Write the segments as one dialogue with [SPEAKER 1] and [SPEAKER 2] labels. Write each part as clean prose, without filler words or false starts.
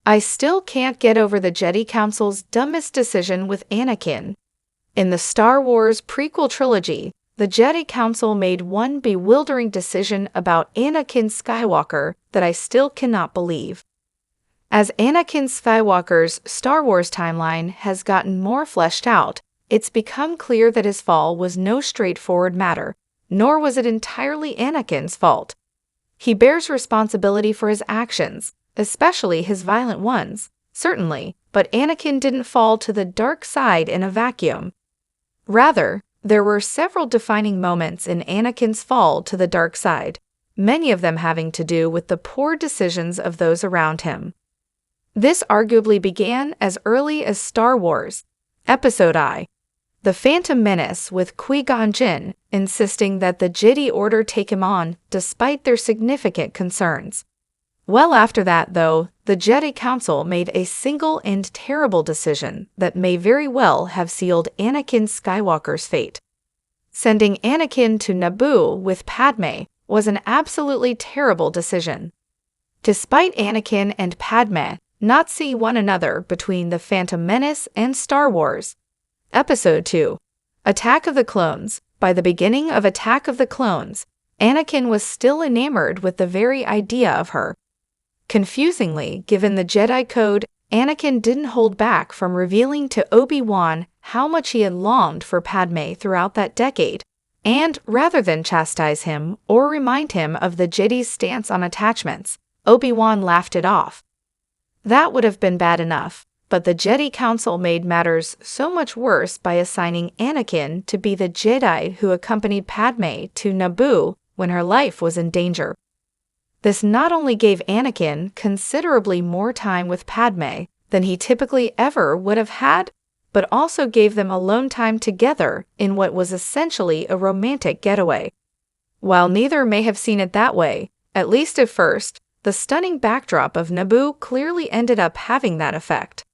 [SPEAKER 1] I still can't get over the Jedi Council's dumbest decision with Anakin. In the Star Wars prequel trilogy, the Jedi Council made one bewildering decision about Anakin Skywalker that I still cannot believe. As Anakin Skywalker's Star Wars timeline has gotten more fleshed out, it's become clear that his fall was no straightforward matter, nor was it entirely Anakin's fault. He bears responsibility for his actions, especially his violent ones, certainly, but Anakin didn't fall to the dark side in a vacuum. Rather, there were several defining moments in Anakin's fall to the dark side, many of them having to do with the poor decisions of those around him. This arguably began as early as Star Wars, Episode I, The Phantom Menace, with Qui-Gon Jinn insisting that the Jedi Order take him on despite their significant concerns. Well after that, though, the Jedi Council made a single and terrible decision that may very well have sealed Anakin Skywalker's fate. Sending Anakin to Naboo with Padme was an absolutely terrible decision. Despite Anakin and Padme not see one another between The Phantom Menace and Star Wars, Episode II, Attack of the Clones, by the beginning of Attack of the Clones, Anakin was still enamored with the very idea of her. Confusingly, given the Jedi Code, Anakin didn't hold back from revealing to Obi-Wan how much he had longed for Padme throughout that decade, and rather than chastise him or remind him of the Jedi's stance on attachments, Obi-Wan laughed it off. That would have been bad enough, but the Jedi Council made matters so much worse by assigning Anakin to be the Jedi who accompanied Padme to Naboo when her life was in danger. This not only gave Anakin considerably more time with Padme than he typically ever would have had, but also gave them alone time together in what was essentially a romantic getaway. While neither may have seen it that way, at least at first, the stunning backdrop of Naboo clearly ended up having that effect.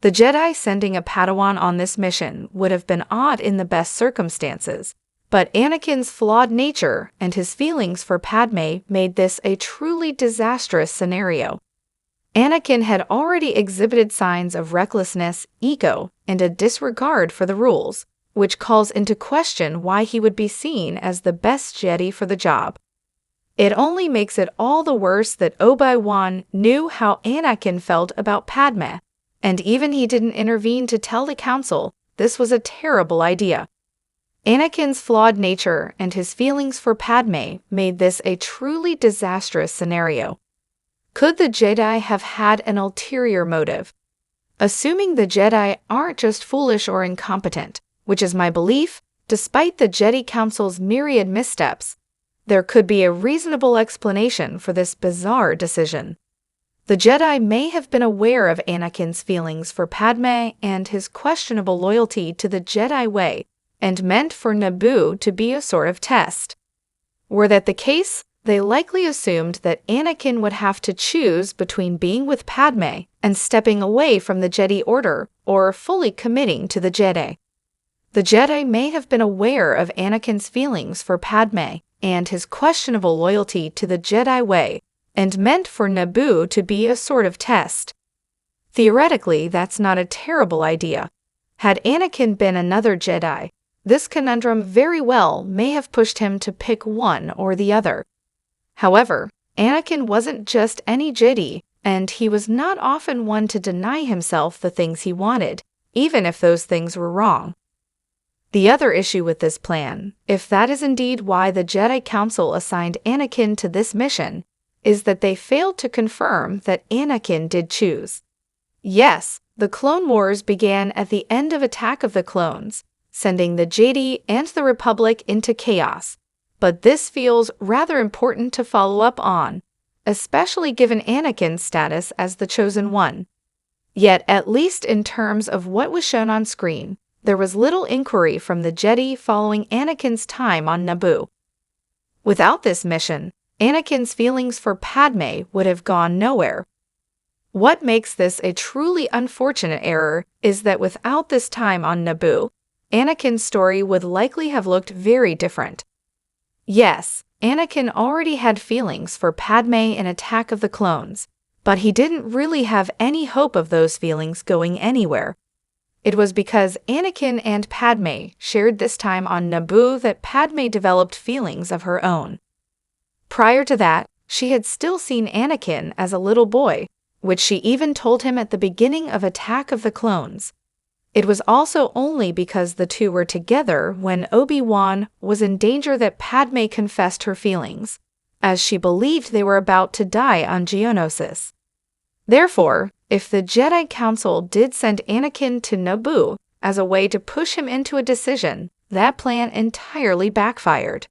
[SPEAKER 1] The Jedi sending a Padawan on this mission would have been odd in the best circumstances, but Anakin's flawed nature and his feelings for Padme made this a truly disastrous scenario. Anakin had already exhibited signs of recklessness, ego, and a disregard for the rules, which calls into question why he would be seen as the best Jedi for the job. It only makes it all the worse that Obi-Wan knew how Anakin felt about Padme, and even he didn't intervene to tell the Council this was a terrible idea. Anakin's flawed nature and his feelings for Padme made this a truly disastrous scenario. Could the Jedi have had an ulterior motive? Assuming the Jedi aren't just foolish or incompetent, which is my belief, despite the Jedi Council's myriad missteps, there could be a reasonable explanation for this bizarre decision. The Jedi may have been aware of Anakin's feelings for Padme and his questionable loyalty to the Jedi way, and meant for Naboo to be a sort of test. Were that the case, they likely assumed that Anakin would have to choose between being with Padme and stepping away from the Jedi Order or fully committing to the Jedi. The Jedi may have been aware of Anakin's feelings for Padme and his questionable loyalty to the Jedi way, and meant for Naboo to be a sort of test. Theoretically, that's not a terrible idea. Had Anakin been another Jedi, this conundrum very well may have pushed him to pick one or the other. However, Anakin wasn't just any Jedi, and he was not often one to deny himself the things he wanted, even if those things were wrong. The other issue with this plan, if that is indeed why the Jedi Council assigned Anakin to this mission, is that they failed to confirm that Anakin did choose. Yes, the Clone Wars began at the end of Attack of the Clones, sending the Jedi and the Republic into chaos, but this feels rather important to follow up on, especially given Anakin's status as the Chosen One. Yet, at least in terms of what was shown on screen, there was little inquiry from the Jedi following Anakin's time on Naboo. Without this mission, Anakin's feelings for Padme would have gone nowhere. What makes this a truly unfortunate error is that without this time on Naboo, Anakin's story would likely have looked very different. Yes, Anakin already had feelings for Padme in Attack of the Clones, But he didn't really have any hope of those feelings going anywhere. It was because Anakin and Padme shared this time on Naboo that Padme developed feelings of her own. Prior to that, she had still seen Anakin as a little boy, which she even told him at the beginning of Attack of the Clones. It was also only because the two were together when Obi-Wan was in danger that Padme confessed her feelings, as she believed they were about to die on Geonosis. Therefore, if the Jedi Council did send Anakin to Naboo as a way to push him into a decision, that plan entirely backfired.